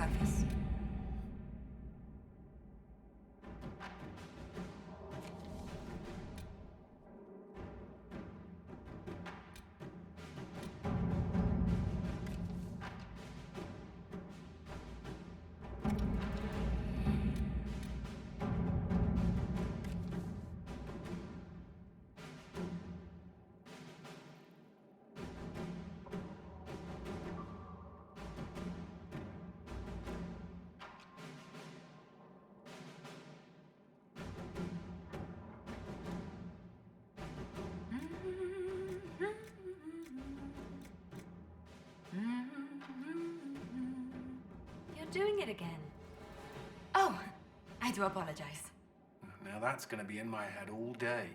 surface. You're doing it again. Oh, I do apologize. Now that's gonna be in my head all day.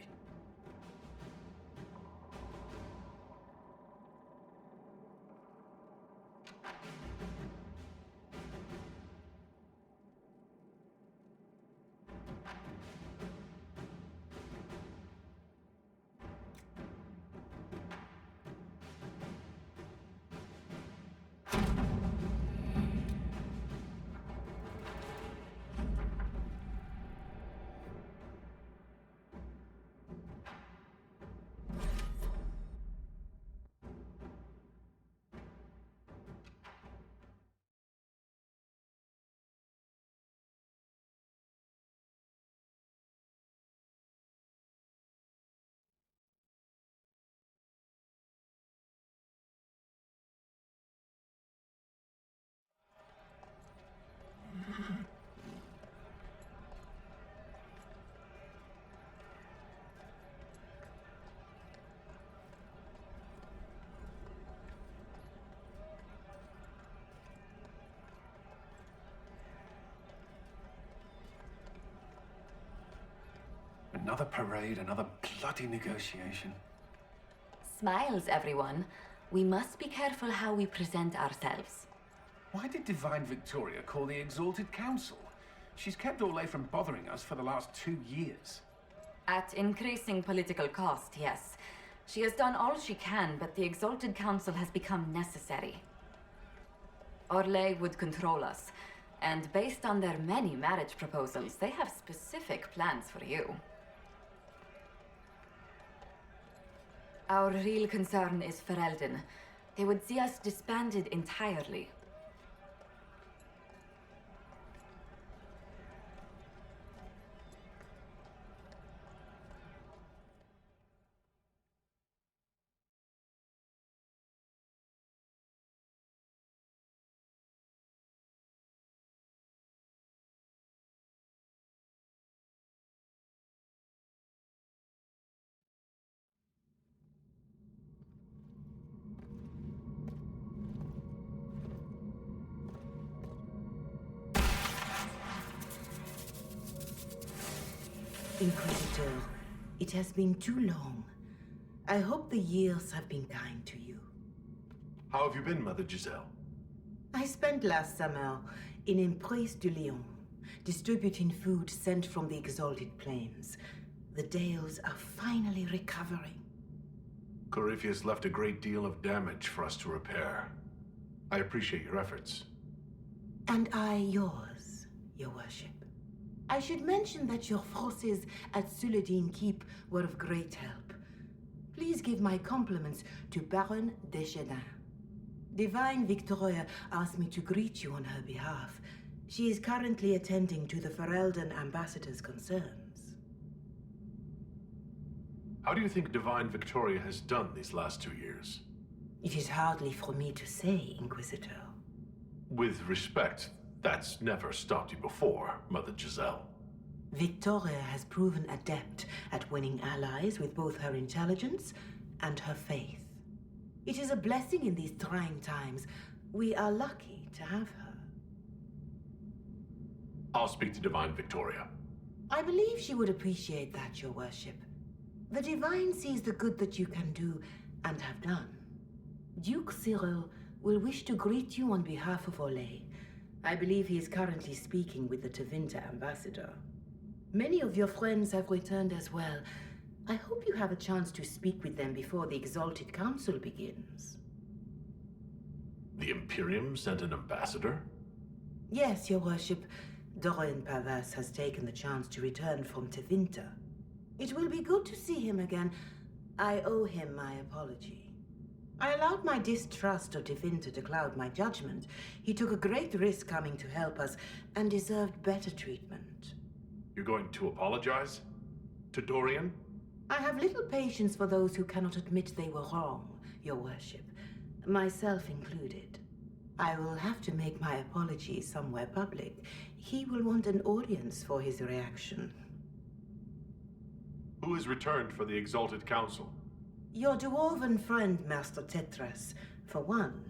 Another parade, another bloody negotiation. Smiles, everyone. We must be careful how we present ourselves. Why did Divine Victoria call the Exalted Council? She's kept Orlais from bothering us for the last 2 years. At increasing political cost, yes. She has done all she can, but the Exalted Council has become necessary. Orlais would control us, and based on their many marriage proposals, they have specific plans for you. Our real concern is Ferelden. They would see us disbanded entirely. Inquisitor, it has been too long. I hope the years have been kind to you. How have you been, Mother Giselle? I spent last summer in Emprise de Lyon, distributing food sent from the Exalted Plains. The Dales are finally recovering. Corypheus left a great deal of damage for us to repair. I appreciate your efforts. And I yours, Your Worship. I should mention that your forces at Suladin Keep were of great help. Please give my compliments to Baron Deschedin. Divine Victoria asked me to greet you on her behalf. She is currently attending to the Ferelden ambassador's concerns. How do you think Divine Victoria has done these last 2 years? It is hardly for me to say, Inquisitor. With respect, that's never stopped you before, Mother Giselle. Victoria has proven adept at winning allies with both her intelligence and her faith. It is a blessing in these trying times. We are lucky to have her. I'll speak to Divine Victoria. I believe she would appreciate that, Your Worship. The Divine sees the good that you can do and have done. Duke Cyril will wish to greet you on behalf of Orlais. I believe he is currently speaking with the Tevinter ambassador. Many of your friends have returned as well. I hope you have a chance to speak with them before the Exalted Council begins. The Imperium sent an ambassador? Yes, your worship. Dorian Pavas has taken the chance to return from Tevinter. It will be good to see him again. I owe him my apology. I allowed my distrust of Tevinter to cloud my judgment. He took a great risk coming to help us, and deserved better treatment. You're going to apologize? To Dorian? I have little patience for those who cannot admit they were wrong, your worship. Myself included. I will have to make my apology somewhere public. He will want an audience for his reaction. Who has returned for the Exalted Council? Your dwarven friend, Master Tetras. For one,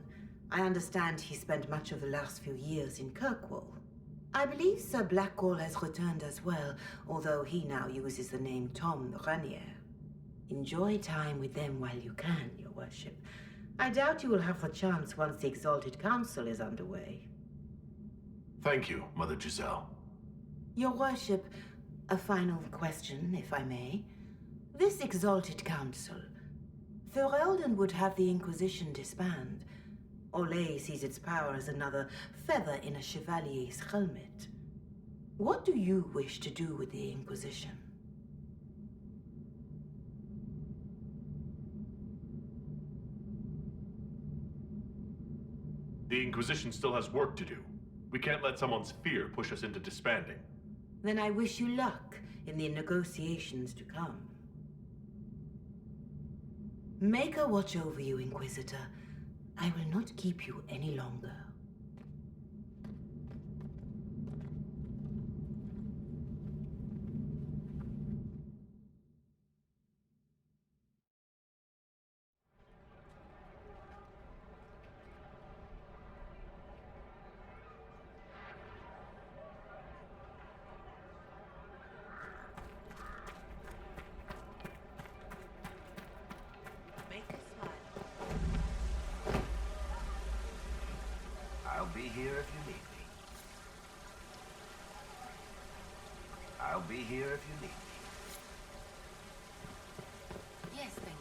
I understand he spent much of the last few years in Kirkwall. I believe Sir Blackwall has returned as well, although he now uses the name Tom Ranier. Enjoy time with them while you can, your worship. I doubt you will have the chance once the Exalted Council is underway. Thank you, Mother Giselle. Your worship, a final question, if I may. This Exalted Council, Ferelden would have the Inquisition disband. Olay sees its power as another feather in a chevalier's helmet. What do you wish to do with the Inquisition? The Inquisition still has work to do. We can't let someone's fear push us into disbanding. Then I wish you luck in the negotiations to come. Maker watch over you, Inquisitor. I will not keep you any longer. I'll be here if you need me. I'll be here if you need me. Yes, thank you.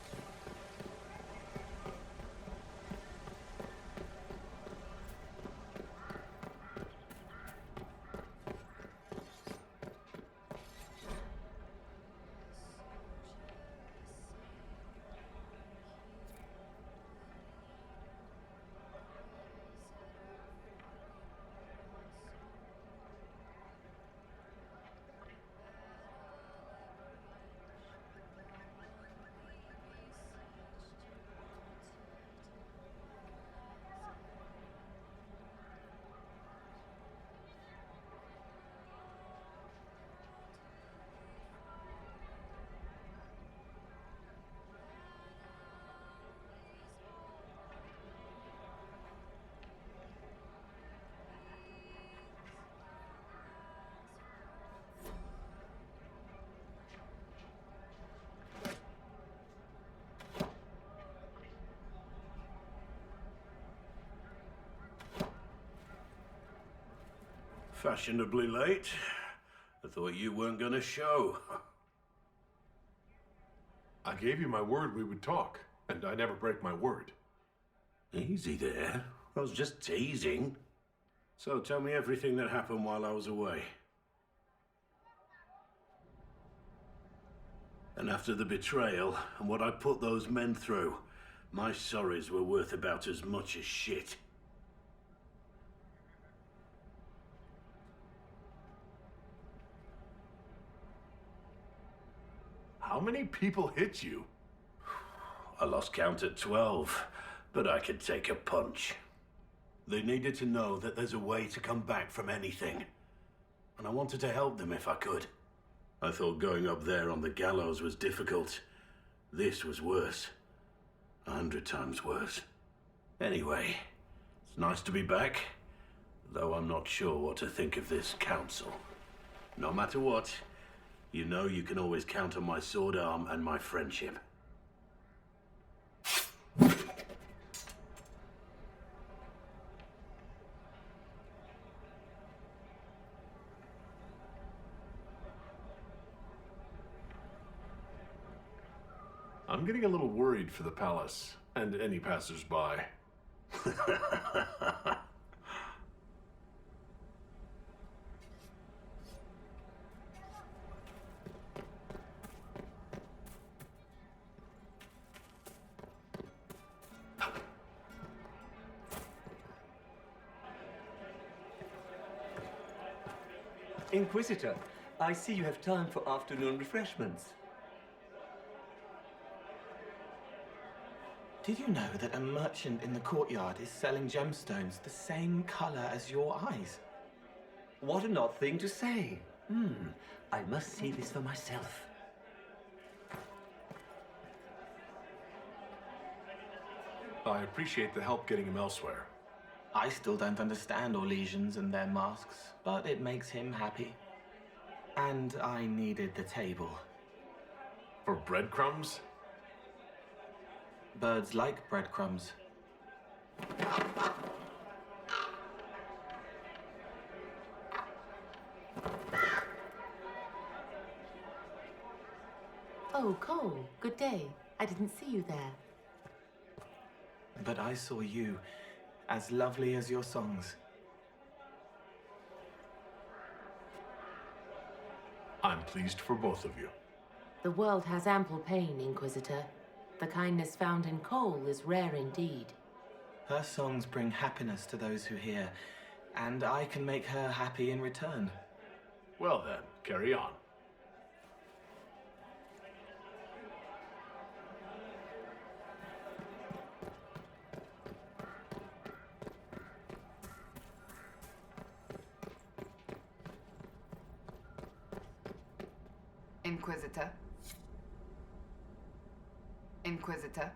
Fashionably late. I thought you weren't gonna show. I gave you my word we would talk, and I never break my word. Easy there. I was just teasing. So tell me everything that happened while I was away. And after the betrayal and what I put those men through, my sorries were worth about as much as shit. How many people hit you? I lost count at 12, but I could take a punch. They needed to know that there's a way to come back from anything. And I wanted to help them if I could. I thought going up there on the gallows was difficult. This was worse. 100 times worse. Anyway, it's nice to be back, though I'm not sure what to think of this council. No matter what, you know you can always count on my sword arm and my friendship. I'm getting a little worried for the palace and any passers-by. Inquisitor, I see you have time for afternoon refreshments. Did you know that a merchant in the courtyard is selling gemstones the same color as your eyes? What an odd thing to say. I must see this for myself. I appreciate the help getting him elsewhere. I still don't understand Orlesians and their masks, but it makes him happy. And I needed the table. For breadcrumbs? Birds like breadcrumbs. Oh, Cole, good day. I didn't see you there. But I saw you, as lovely as your songs. I'm pleased for both of you. The world has ample pain, Inquisitor. The kindness found in Cole is rare indeed. Her songs bring happiness to those who hear, and I can make her happy in return. Well then, carry on. Inquisitor. Inquisitor.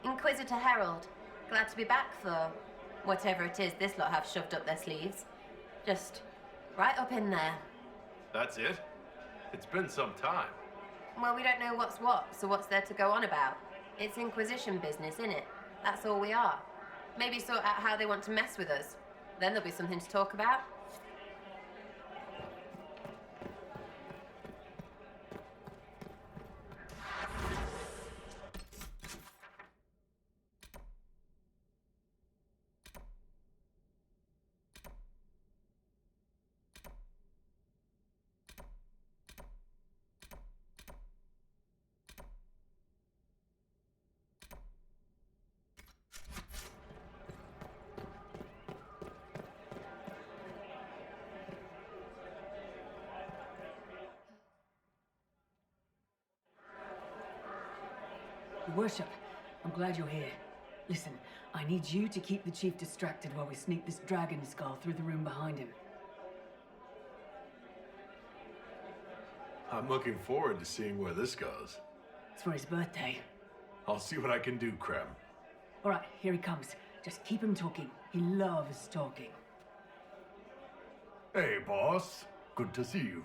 Inquisitor Herald, glad to be back for whatever it is this lot have shoved up their sleeves. Just right up in there. That's it? It's been some time. Well, we don't know what's what, so what's there to go on about? It's Inquisition business, innit? That's all we are. Maybe sort out how they want to mess with us. Then there'll be something to talk about. Your Worship, I'm glad you're here. Listen, I need you to keep the Chief distracted while we sneak this dragon skull through the room behind him. I'm looking forward to seeing where this goes. It's for his birthday. I'll see what I can do, Krem. All right, here he comes. Just keep him talking. He loves talking. Hey, boss. Good to see you.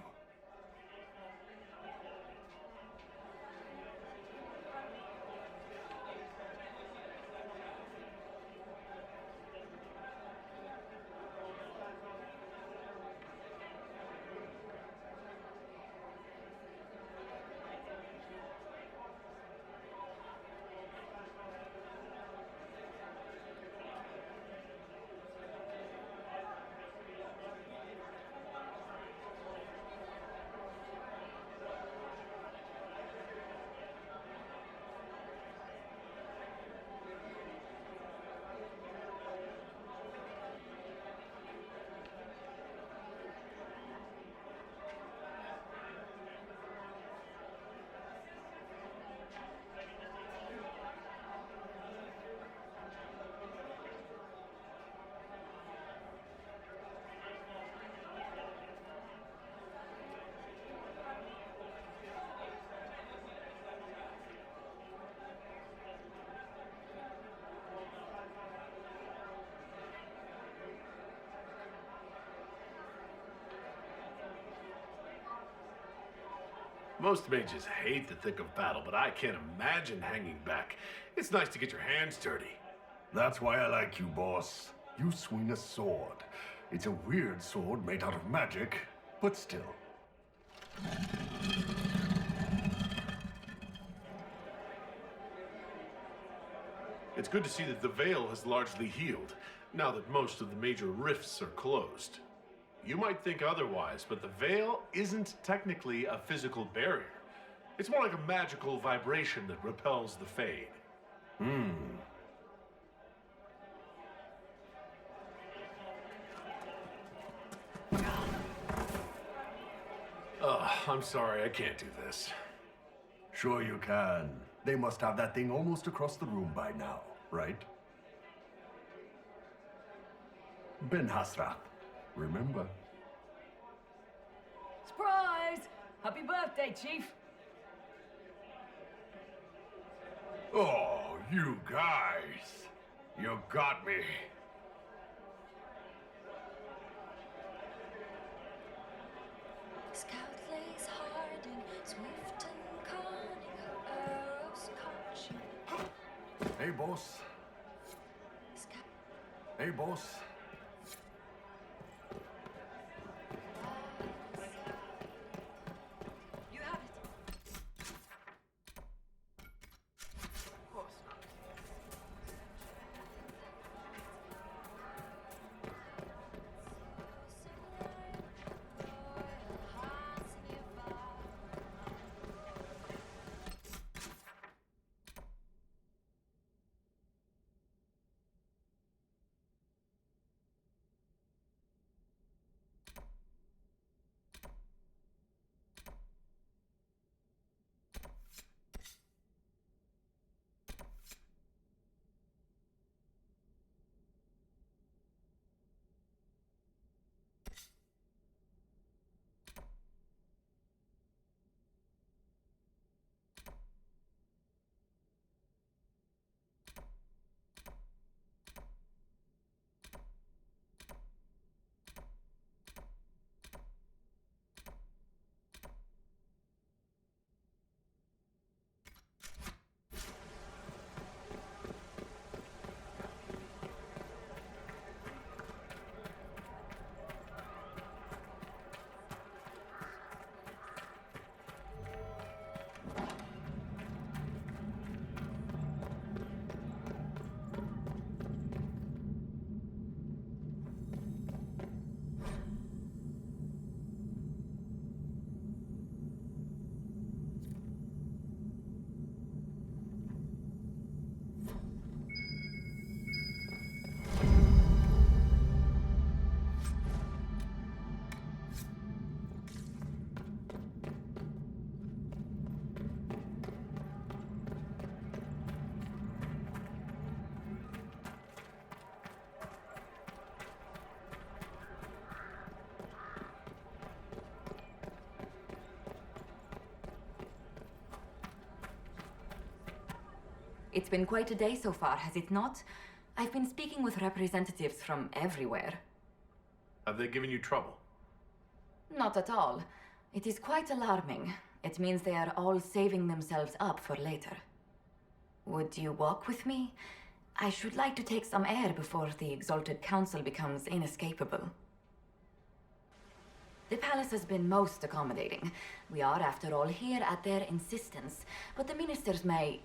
Most mages hate the thick of battle, but I can't imagine hanging back. It's nice to get your hands dirty. That's why I like you, boss. You swing a sword. It's a weird sword made out of magic, but still. It's good to see that the Veil has largely healed, now that most of the major rifts are closed. You might think otherwise, but the Veil isn't technically a physical barrier. It's more like a magical vibration that repels the Fade. I'm sorry, I can't do this. Sure you can. They must have that thing almost across the room by now, right? Ben Hasrath, remember? Surprise! Happy birthday, Chief! Oh, you guys. You got me. Scout lays harding, swift and cunning, her arrows catching. Hey, boss. Scout Hey, boss. You have it. Of course not. It's been quite a day so far, has it not? I've been speaking with representatives from everywhere. Have they given you trouble? Not at all. It is quite alarming. It means they are all saving themselves up for later. Would you walk with me? I should like to take some air before the Exalted Council becomes inescapable. The palace has been most accommodating. We are, after all, here at their insistence, but the ministers may...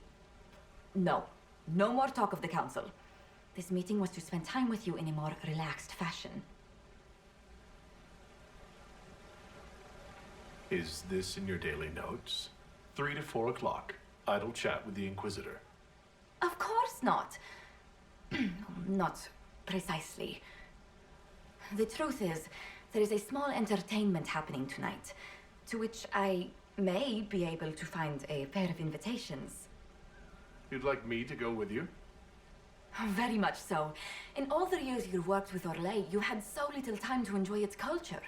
No. No more talk of the council. This meeting was to spend time with you in a more relaxed fashion. Is this in your daily notes? 3 to 4 o'clock. Idle chat with the Inquisitor. Of course not. Not precisely. The truth is, there is a small entertainment happening tonight, to which I may be able to find a pair of invitations. You'd like me to go with you? Very much so. In all the years you worked with Orlais, you had so little time to enjoy its culture.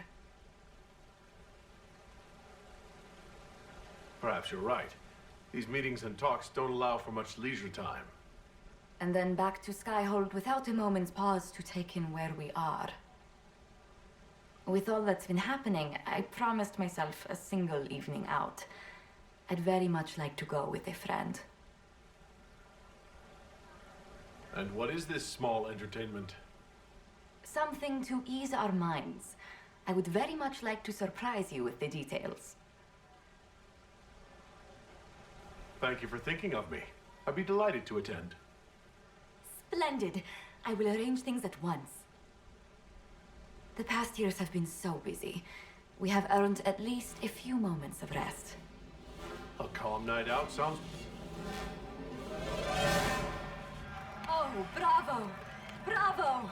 Perhaps you're right. These meetings and talks don't allow for much leisure time. And then back to Skyhold without a moment's pause to take in where we are. With all that's been happening, I promised myself a single evening out. I'd very much like to go with a friend. And what is this small entertainment? Something to ease our minds. I would very much like to surprise you with the details. Thank you for thinking of me. I'd be delighted to attend. Splendid. I will arrange things at once. The past years have been so busy. We have earned at least a few moments of rest. A calm night out sounds... Oh, bravo! Bravo!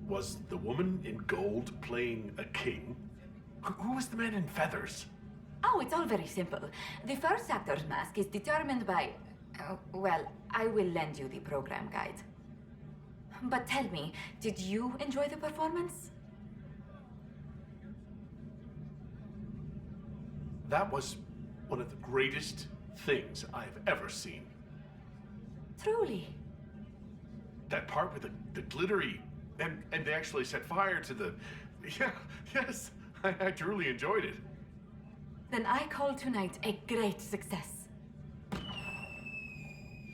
Was the woman in gold playing a king? Who was the man in feathers? Oh, it's all very simple. The first actor's mask is determined by... well, I will lend you the program guide. But tell me, did you enjoy the performance? That was one of the greatest things I've ever seen. Truly. That part with the glittery... And they actually set fire to the... Yeah, yes, I truly enjoyed it. Then I call tonight a great success.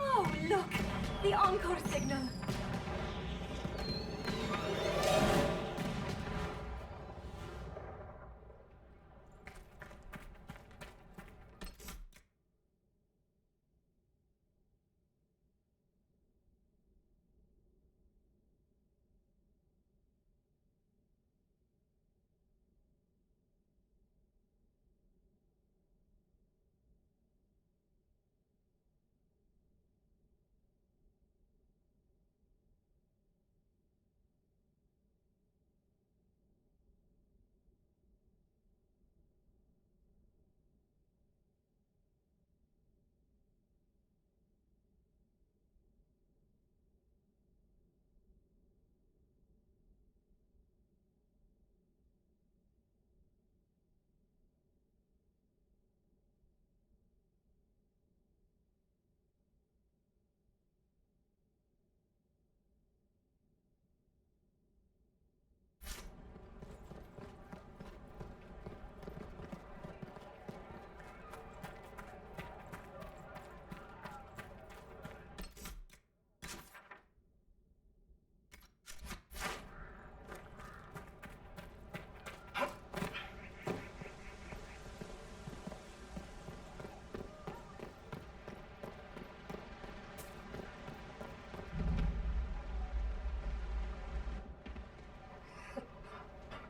Oh, look! The encore signal!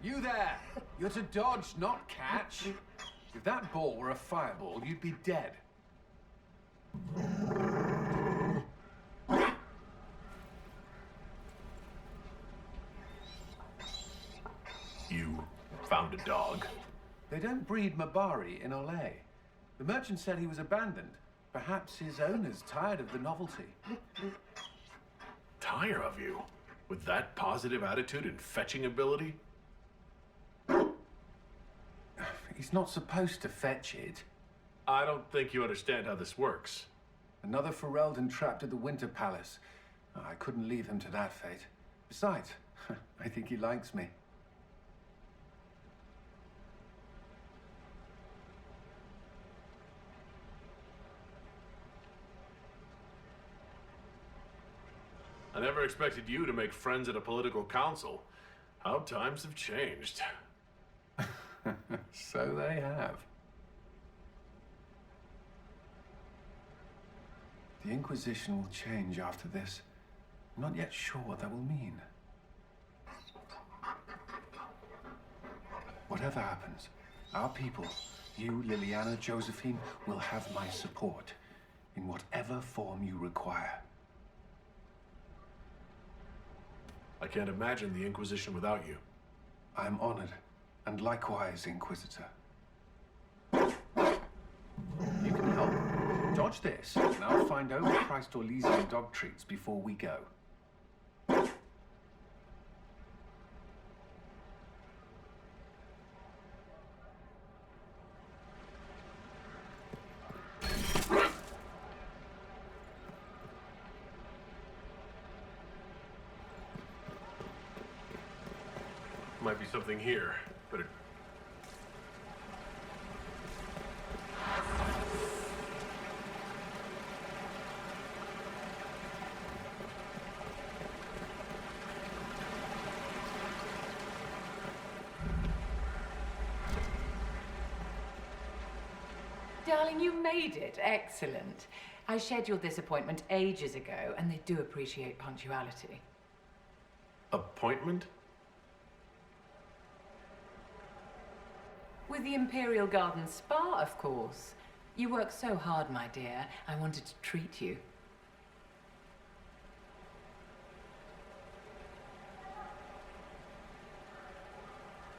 You there! You're to dodge, not catch. If that ball were a fireball, you'd be dead. You found a dog? They don't breed Mabari in Olay. The merchant said he was abandoned. Perhaps his owner's tired of the novelty. Tire of you? With that positive attitude and fetching ability? He's not supposed to fetch it. I don't think you understand how this works. Another Ferelden trapped at the Winter Palace. I couldn't leave him to that fate. Besides, I think he likes me. I never expected you to make friends at a political council. How times have changed. So they have. The Inquisition will change after this. I'm not yet sure what that will mean. Whatever happens, our people, you, Liliana, Josephine, will have my support in whatever form you require. I can't imagine the Inquisition without you. I am honored, and likewise, Inquisitor. You can help. Dodge this, and I'll find overpriced Orlesian dog treats before we go. Might be something here. Better. Darling, you made it. Excellent. I scheduled this appointment ages ago, and they do appreciate punctuality. Appointment? With the Imperial Garden Spa, of course. You work so hard, my dear. I wanted to treat you.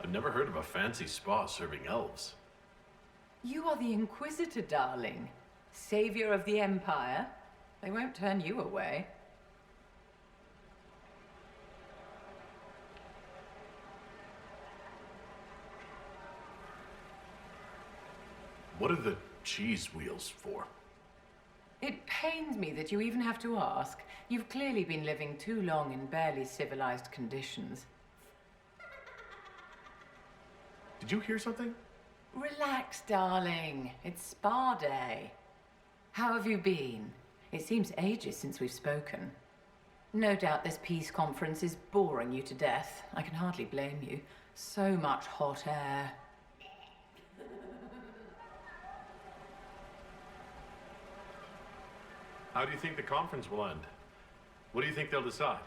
I've never heard of a fancy spa serving elves. You are the Inquisitor, darling. Savior of the Empire. They won't turn you away. What are the cheese wheels for? It pains me that you even have to ask. You've clearly been living too long in barely civilized conditions. Did you hear something? Relax, darling. It's spa day. How have you been? It seems ages since we've spoken. No doubt this peace conference is boring you to death. I can hardly blame you. So much hot air. How do you think the conference will end? What do you think they'll decide?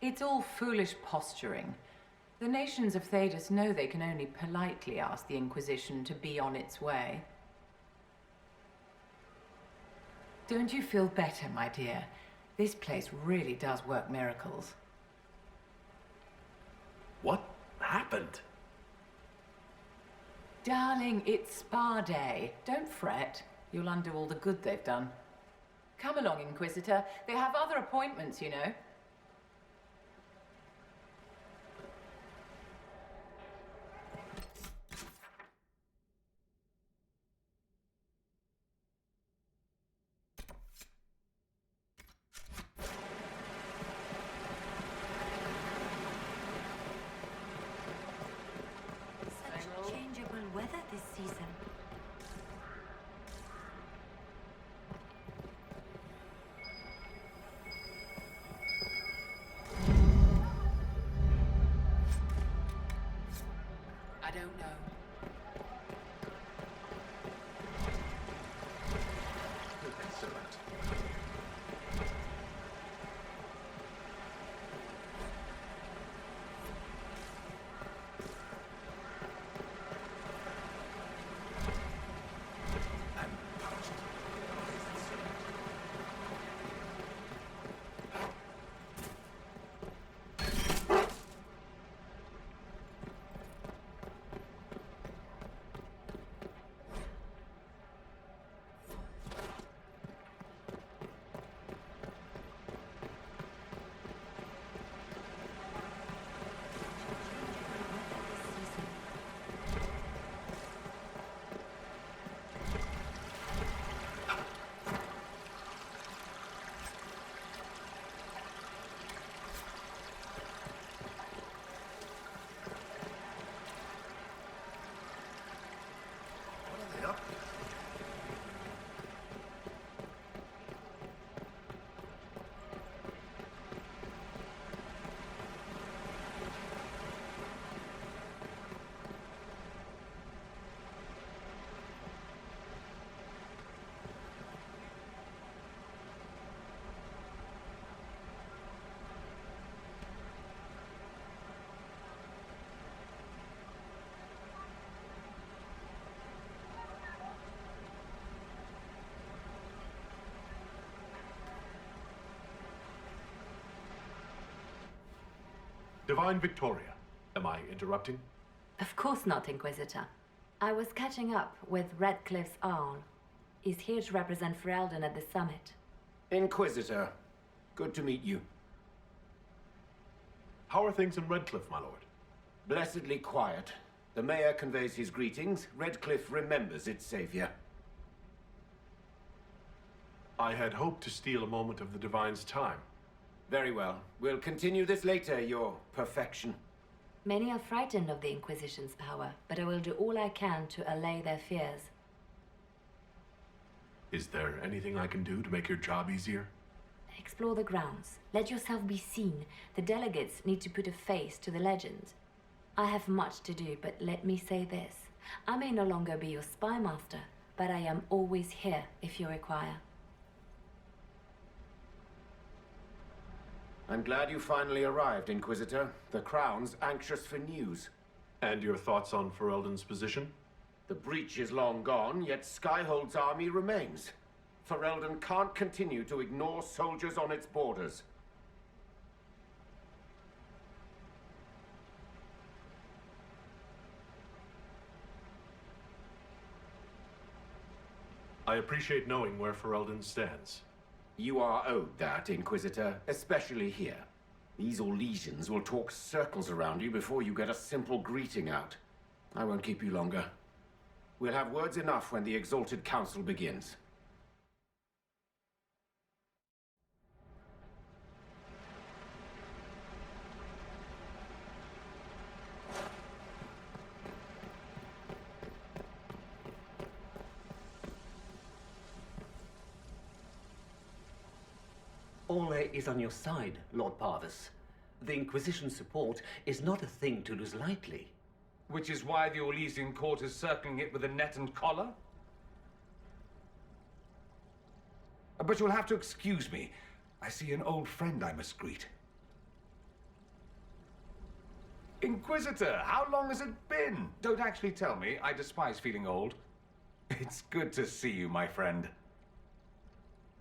It's all foolish posturing. The nations of Thedas know they can only politely ask the Inquisition to be on its way. Don't you feel better, my dear? This place really does work miracles. What happened? Darling, it's spa day. Don't fret. You'll undo all the good they've done. Come along, Inquisitor. They have other appointments, you know. Such changeable weather this season. I don't know. Excellent. Divine Victoria, am I interrupting? Of course not, Inquisitor. I was catching up with Redcliffe's Owl. He's here to represent Ferelden at the summit. Inquisitor, good to meet you. How are things in Redcliffe, my lord? Blessedly quiet. The mayor conveys his greetings. Redcliffe remembers its savior. I had hoped to steal a moment of the Divine's time. Very well. We'll continue this later, your perfection. Many are frightened of the Inquisition's power, but I will do all I can to allay their fears. Is there anything I can do to make your job easier? Explore the grounds. Let yourself be seen. The delegates need to put a face to the legend. I have much to do, but let me say this. I may no longer be your spy master, but I am always here if you require. I'm glad you finally arrived, Inquisitor. The Crown's anxious for news. And your thoughts on Ferelden's position? The breach is long gone, yet Skyhold's army remains. Ferelden can't continue to ignore soldiers on its borders. I appreciate knowing where Ferelden stands. You are owed that, Inquisitor, especially here. These Orlesians will talk circles around you before you get a simple greeting out. I won't keep you longer. We'll have words enough when the Exalted Council begins. Ole is on your side, Lord Parvis. The Inquisition's support is not a thing to lose lightly. Which is why the Orlesian court is circling it with a net and collar? But you'll have to excuse me. I see an old friend I must greet. Inquisitor, how long has it been? Don't actually tell me. I despise feeling old. It's good to see you, my friend.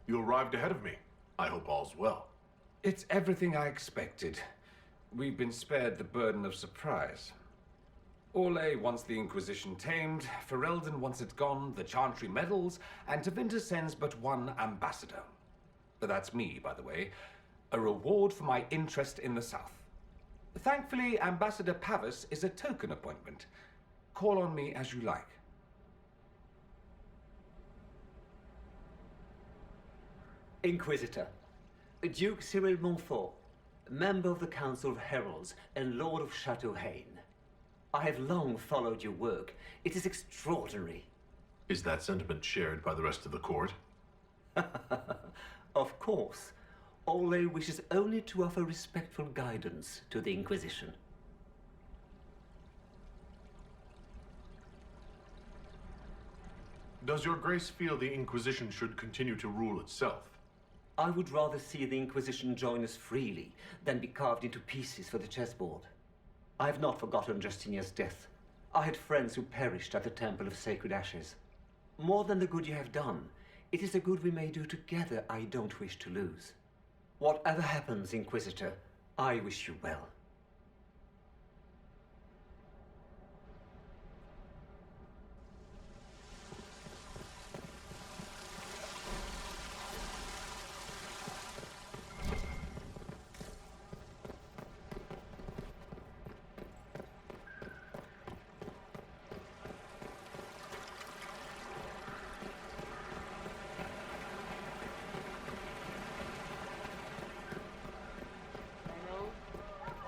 You arrived ahead of me. I hope all's well. It's everything I expected. We've been spared the burden of surprise. Ole wants the Inquisition tamed, Ferelden wants it gone, the Chantry medals, and Tevinter sends but one ambassador. That's me, by the way. A reward for my interest in the South. Thankfully, Ambassador Pavis is a token appointment. Call on me as you like. Inquisitor, Duke Cyril Montfort, member of the Council of Heralds and Lord of Chateau Haine. I have long followed your work. It is extraordinary. Is that sentiment shared by the rest of the court? Of course. Ole wishes only to offer respectful guidance to the Inquisition. Does your grace feel the Inquisition should continue to rule itself? I would rather see the Inquisition join us freely than be carved into pieces for the chessboard. I have not forgotten Justinia's death. I had friends who perished at the Temple of Sacred Ashes. More than the good you have done, it is the good we may do together I don't wish to lose. Whatever happens, Inquisitor, I wish you well.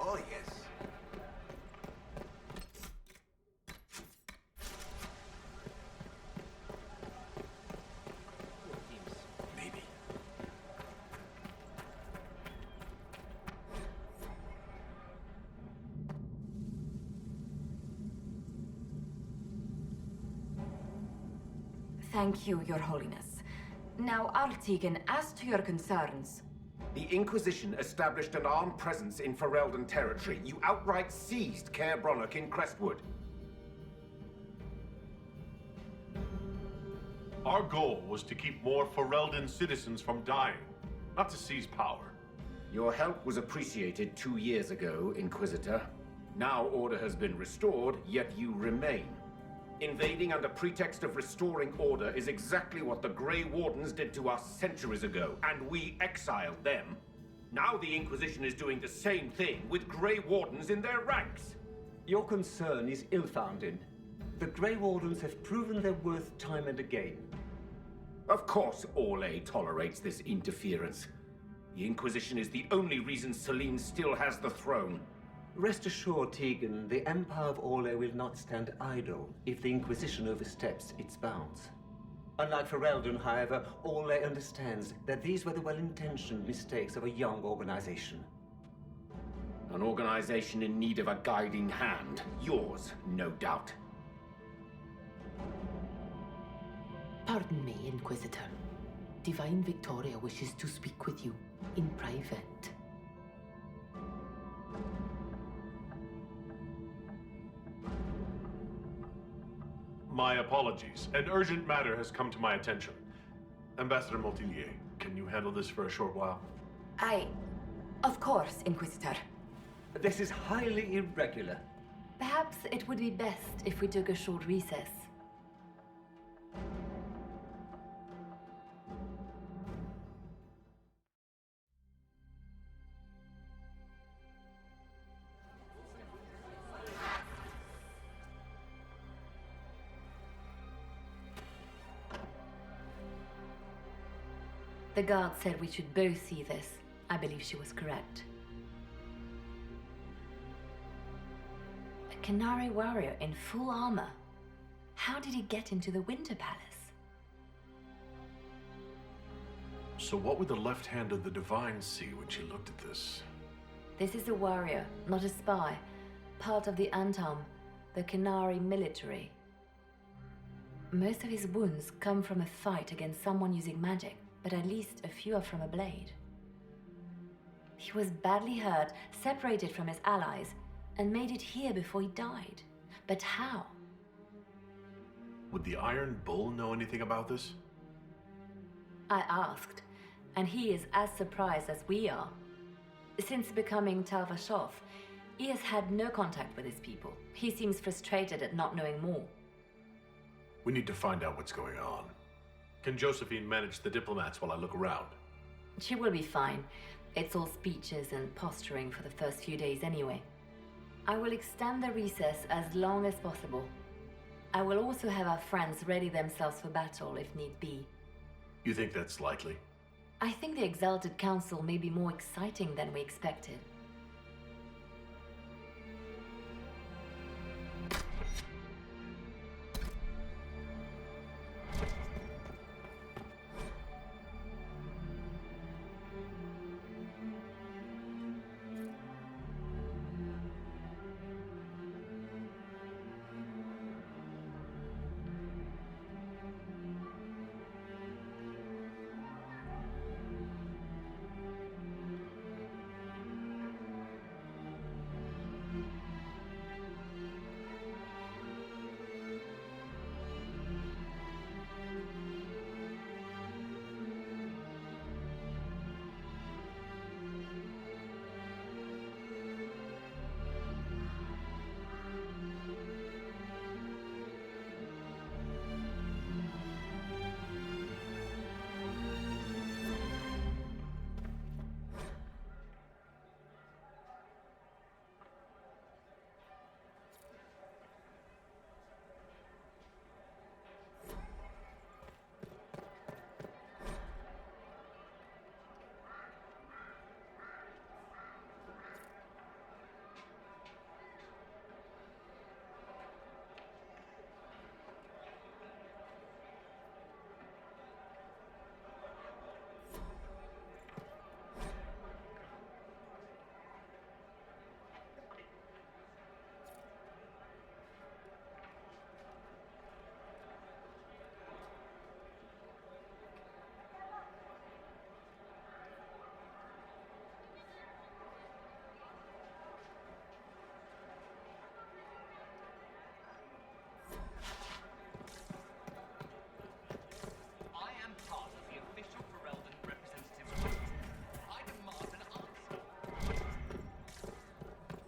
Oh, yes. Maybe. Thank you, Your Holiness. Now, Artigan, as to your concerns... The Inquisition established an armed presence in Ferelden territory. You outright seized Caer Bronach in Crestwood. Our goal was to keep more Ferelden citizens from dying, not to seize power. Your help was appreciated 2 years ago, Inquisitor. Now order has been restored, yet you remain. Invading under pretext of restoring order is exactly what the Grey Wardens did to us centuries ago, and we exiled them. Now the Inquisition is doing the same thing with Grey Wardens in their ranks. Your concern is ill-founded. The Grey Wardens have proven their worth time and again. Of course Ole tolerates this interference. The Inquisition is the only reason Selim still has the throne. Rest assured, Tegan, the Empire of Orlais will not stand idle if the Inquisition oversteps its bounds. Unlike Ferelden, however, Orlais understands that these were the well-intentioned mistakes of a young organization. An organization in need of a guiding hand. Yours, no doubt. Pardon me, Inquisitor. Divine Victoria wishes to speak with you in private. My apologies. An urgent matter has come to my attention. Ambassador Montillier, can you handle this for a short while? Of course, Inquisitor. This is highly irregular. Perhaps it would be best if we took a short recess. The guard said we should both see this. I believe she was correct. A Canary warrior in full armor. How did he get into the Winter Palace? So what would the left hand of the Divine see when she looked at this? This is a warrior, not a spy. Part of the Antam, the Canary military. Most of his wounds come from a fight against someone using magic, but at least a few are from a blade. He was badly hurt, separated from his allies, and made it here before he died. But how? Would the Iron Bull know anything about this? I asked, and he is as surprised as we are. Since becoming Talvashov, he has had no contact with his people. He seems frustrated at not knowing more. We need to find out what's going on. Can Josephine manage the diplomats while I look around? She will be fine. It's all speeches and posturing for the first few days anyway. I will extend the recess as long as possible. I will also have our friends ready themselves for battle if need be. You think that's likely? I think the Exalted Council may be more exciting than we expected.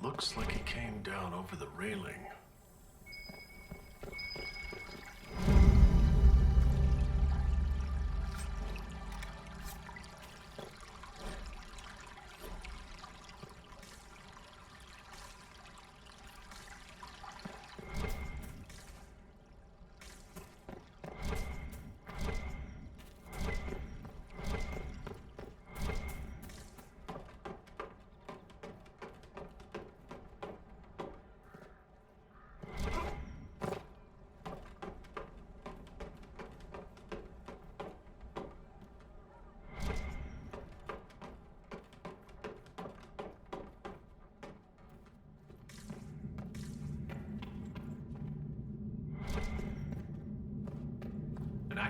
Looks like he came down over the railing.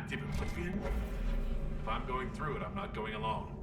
active oblivion? If I'm going through it, I'm not going alone.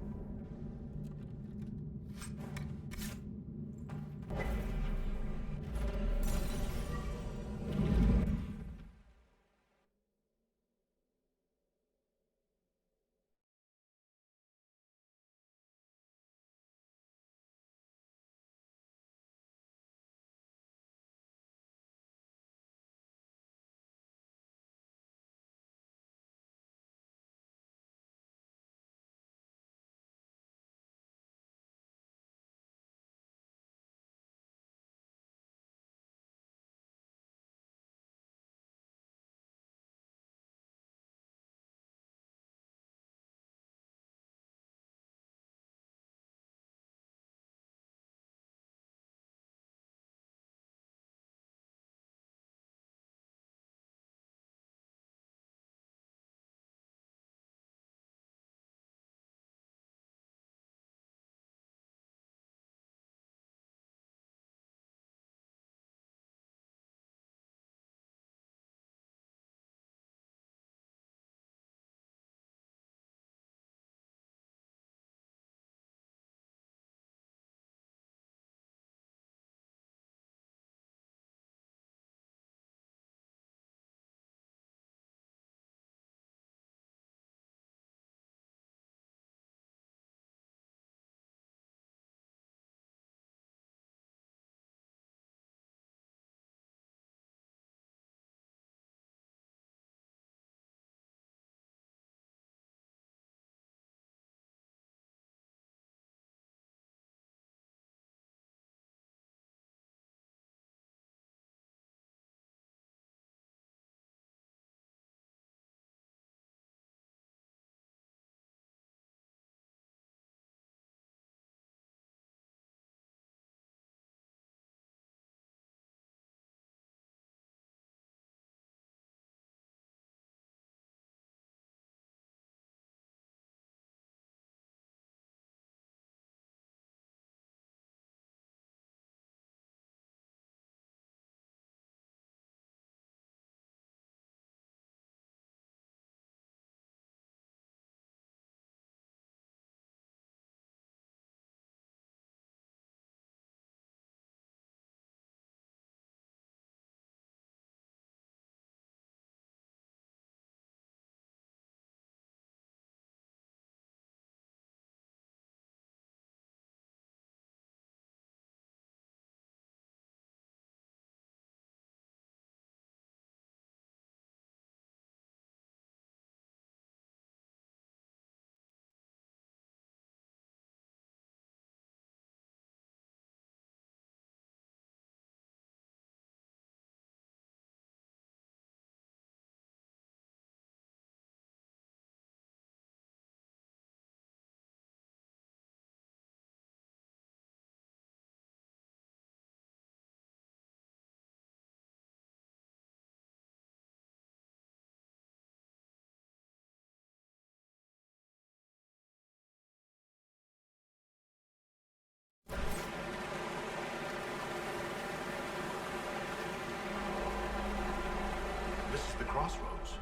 This is the crossroads.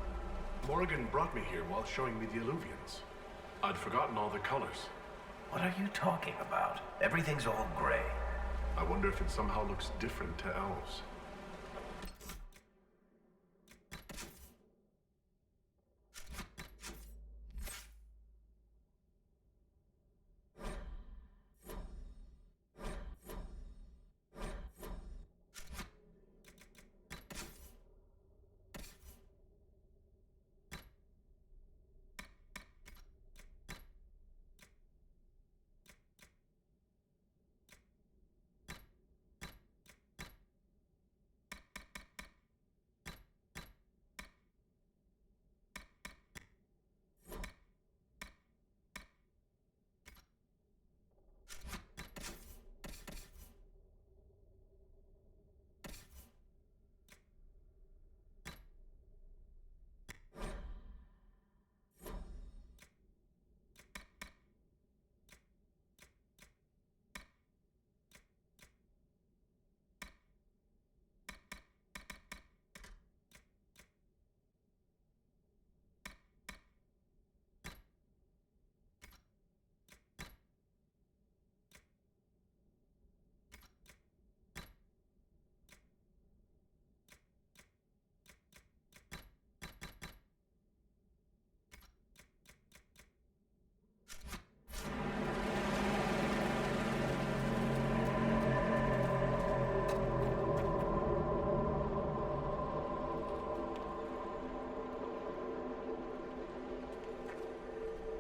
Morrigan brought me here while showing me the alluvions. I'd forgotten all the colors. What are you talking about? Everything's all gray. I wonder if it somehow looks different to elves.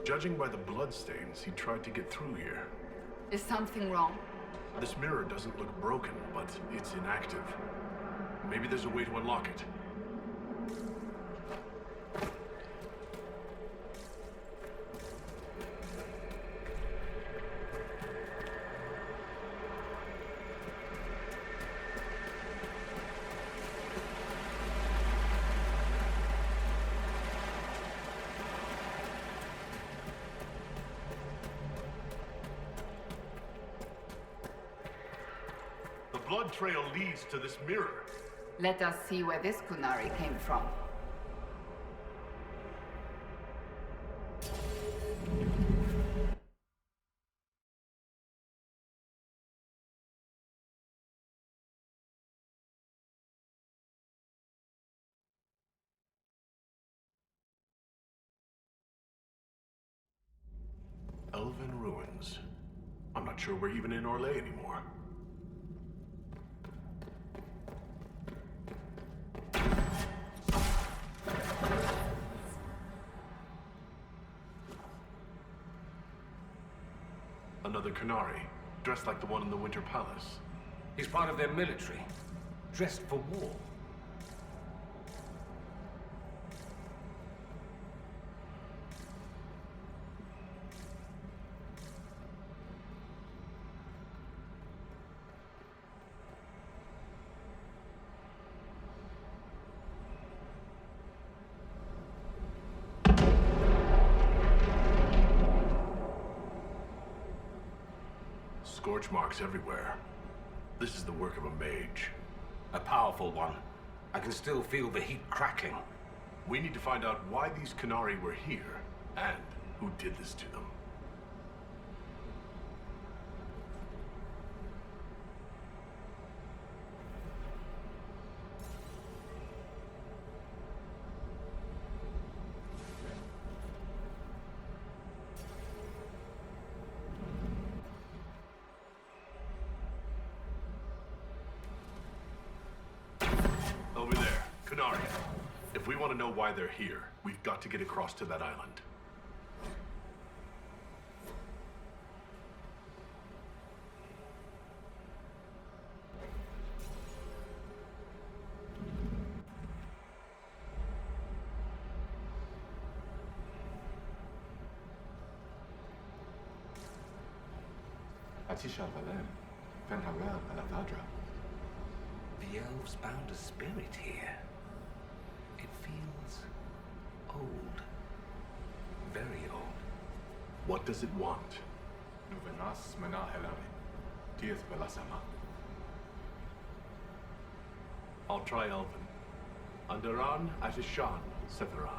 Judging by the bloodstains, he tried to get through here. Is something wrong? This mirror doesn't look broken, but it's inactive. Maybe there's a way to unlock it. The blood trail leads to this mirror. Let us see where this Kunari came from. Elven ruins. I'm not sure we're even in Orlais anymore. Another Kunari, dressed like the one in the Winter Palace. He's part of their military, dressed for war. Scorch marks everywhere. This is the work of a mage. A powerful one. I can still feel the heat crackling. We need to find out why these Kunari were here, and who did this to them. Over there, Kunari. If we want to know why they're here, we've got to get across to that island. The elves bound a spirit here. It feels old. Very old. What does it want? I'll try Elven. Andaran Atishan Severan.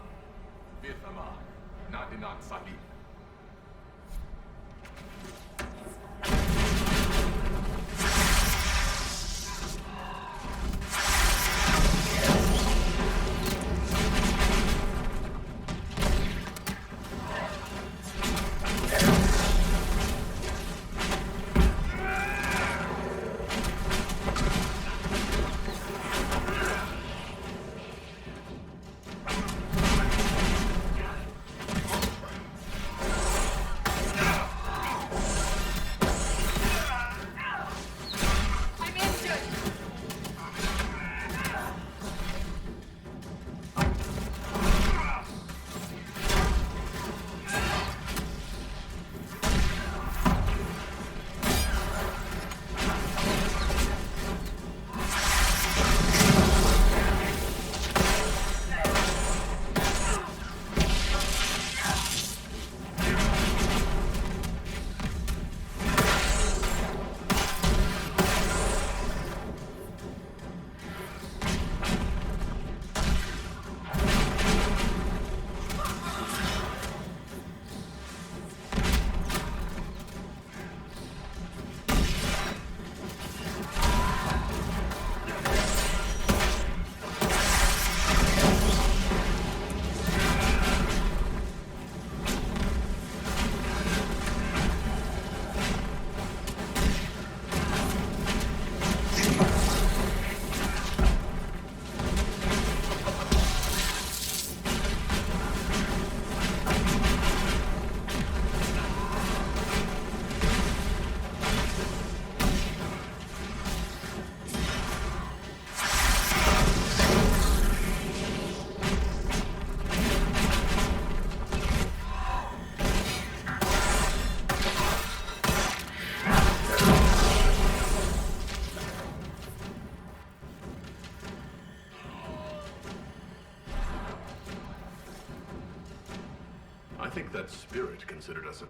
that spirit considered us a...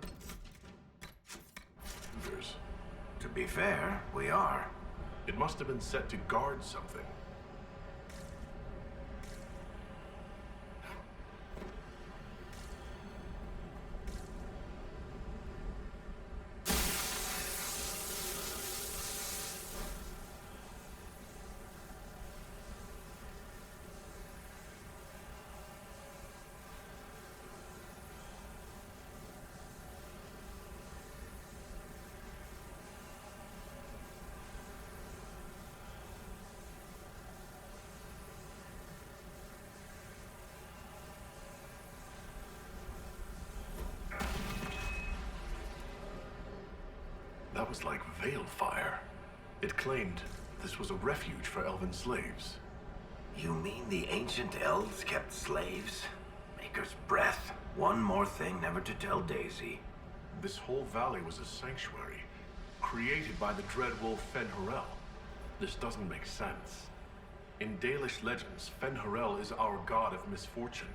To be fair, we are. It must have been set to guard something. That was like Veil fire. It claimed this was a refuge for elven slaves. You mean the ancient elves kept slaves? Maker's breath. One more thing never to tell Daisy. This whole valley was a sanctuary, created by the dread wolf Fen'Harel. This doesn't make sense. In Dalish legends, Fen'Harel is our god of misfortune.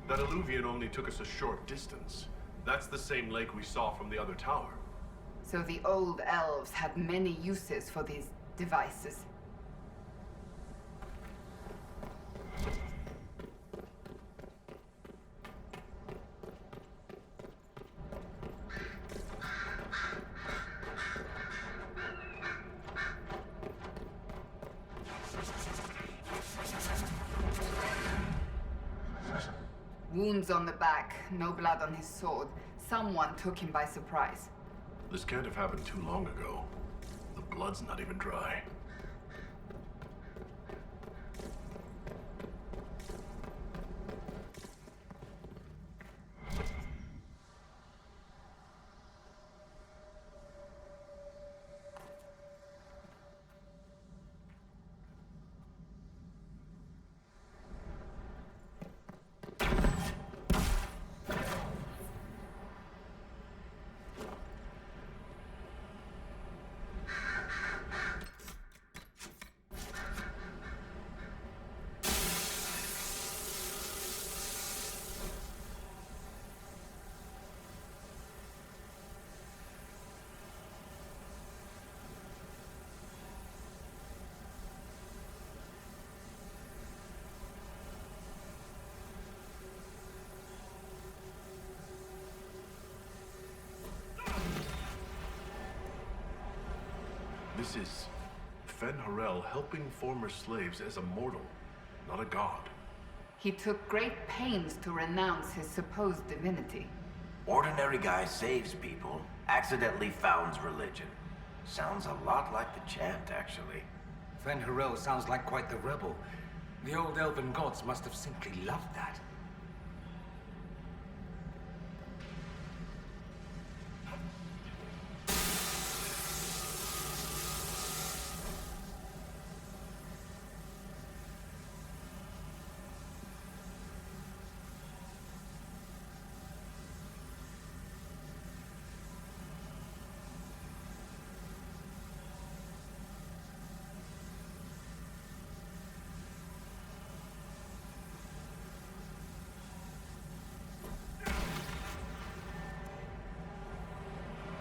That alluvion only took us a short distance. That's the same lake we saw from the other tower. So the old elves had many uses for these devices. Wounds on the back, no blood on his sword. Someone took him by surprise. This can't have happened too long ago. The blood's not even dry. This is Fen'Harel helping former slaves as a mortal, not a god. He took great pains to renounce his supposed divinity. Ordinary guy saves people, accidentally founds religion. Sounds a lot like the chant, actually. Fen'Harel sounds like quite the rebel. The old elven gods must have simply loved that.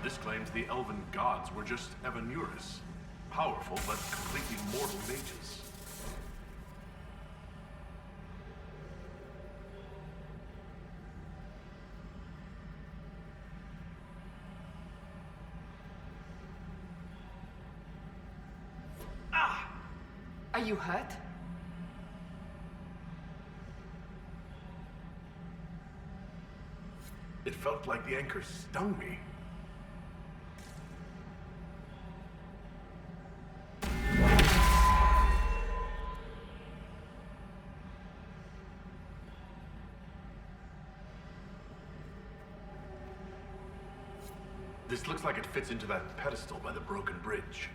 This claims the elven gods were just Evanuris. Powerful, but completely mortal mages. Ah! Are you hurt? It felt like the anchor stung me. This looks like it fits into that pedestal by the broken bridge.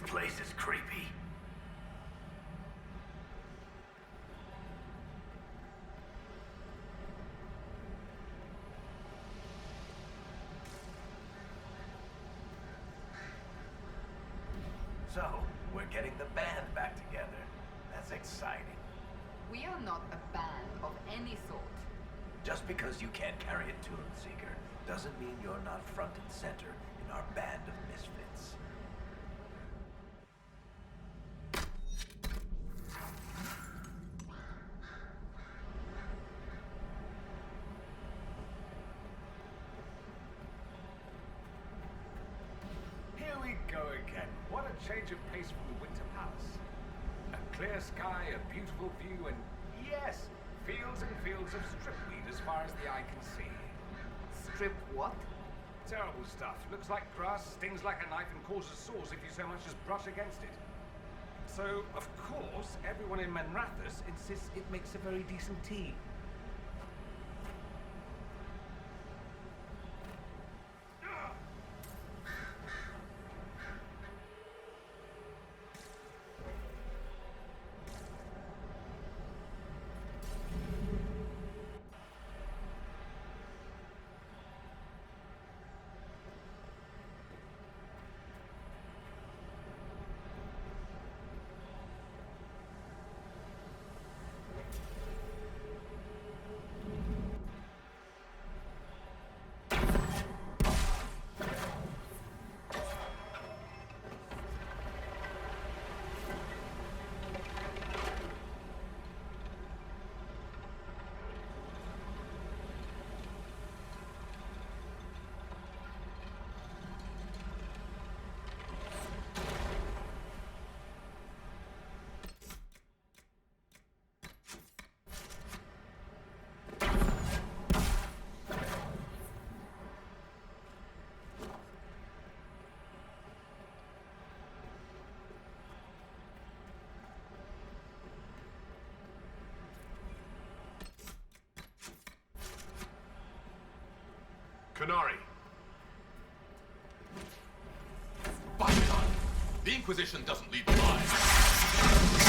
place is creepy. So, we're getting the band back together. That's exciting. We are not a band of any sort. Just because you can't carry a tune, Seeker, doesn't mean you're not front and center in our band of misfits. Here we go again. What a change of pace from the Winter Palace. A clear sky, a beautiful view, and yes, fields and fields of stripweed as far as the eye can see. Strip what? Terrible stuff. Looks like grass, stings like a knife, and causes sores if you so much as brush against it. So, of course, everyone in Manrathus insists it makes a very decent tea. Canary. By God, the Inquisition doesn't lead the line.